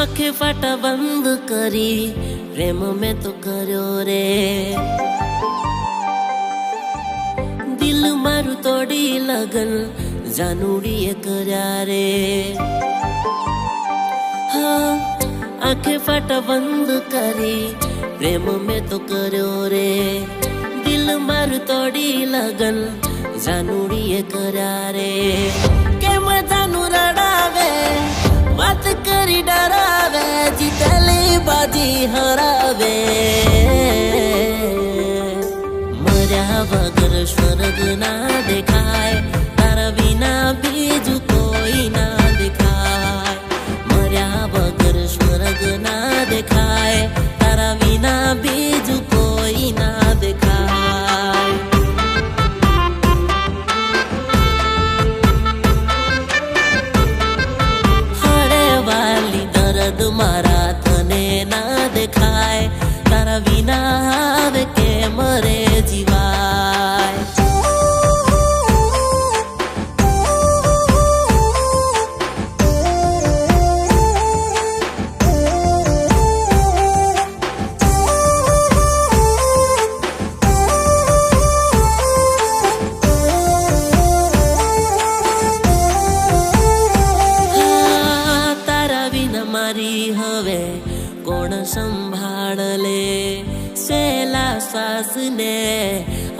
आंखें फाटा बंद करी प्रेम में तो करो रे दिल मारू तोड़ी लगन जानूड़िए करा रे हाँ आंखें फाटा बंद करी प्रेम में तो करो रे दिल मारू तोड़ी लगन जानूड़िए करा रे के मजानू रड़ावे बात करी डरावे जीतली बाजी हरावे मर्या बगर स्वर्ग ना देखाय तारा बिना बीजू कोई ना दिखाय मर्या बगर स्वर्ग ना देखाय तारा बिना बीजू कोई ना दिखाय दर्द मारा तने ना देखाय तारा बिना आवे के मरे जीवाय हवे कोण संभाळ ले सेला सास ने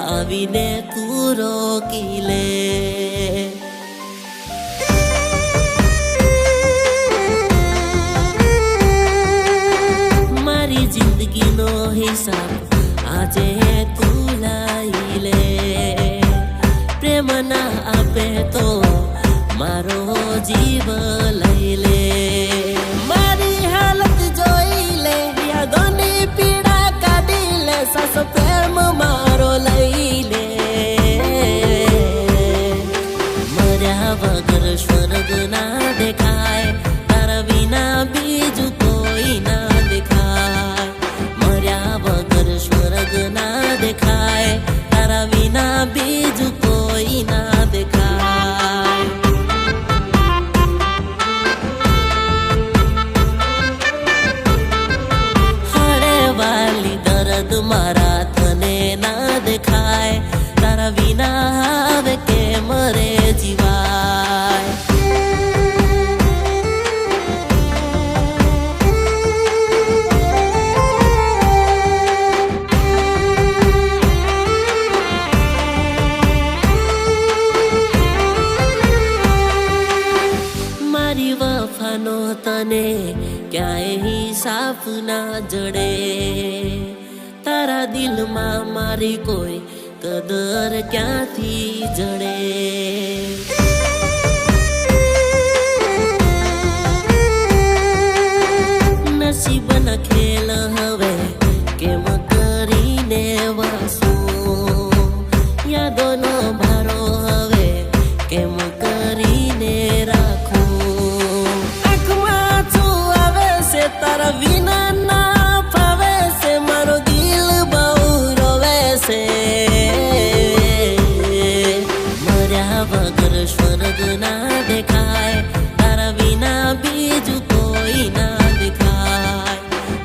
आवीने तू रोकी ले मारी जिंदगी नो हिसाब आजे तू लाई ले प्रेम ना आपे तो मारो जीव लई ले सास प्रेम मारो लईले मर्या बगर स्वर्ग ना देखाय तारा बिना बीजू कोई ना दिखाय मर्या बगर स्वर्ग ना देखाय तारा बिना बीजू कोई ना दिखाय हरे वाली दर्द मारा तने ना देखाय तारा बिना आवे के मरे जीवाय मारी वफानो तने क्याय हिसाब ना जड़े तारा दिल में मारी कोई कदर क्या थी जड़े नसीब न खेल हवे केम करीने वासू या दोनों भारो हवे केम करीने राखू आँख में आँसू आवे से तारा बिना ना मर्या बगर स्वर्ग ना देखाय तारा बिना बीजू कोई ना दिखाय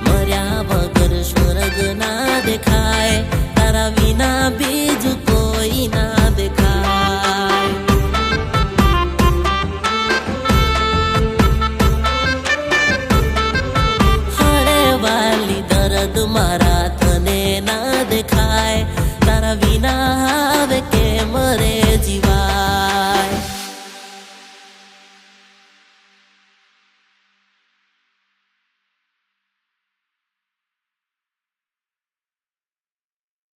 मर्या बगर स्वर्ग ना देखाय तारा बिना बीजू कोई ना दिखाय हरे वाली दर्द मारा तने ना देखाय तारा बिना आवे के मरे जीव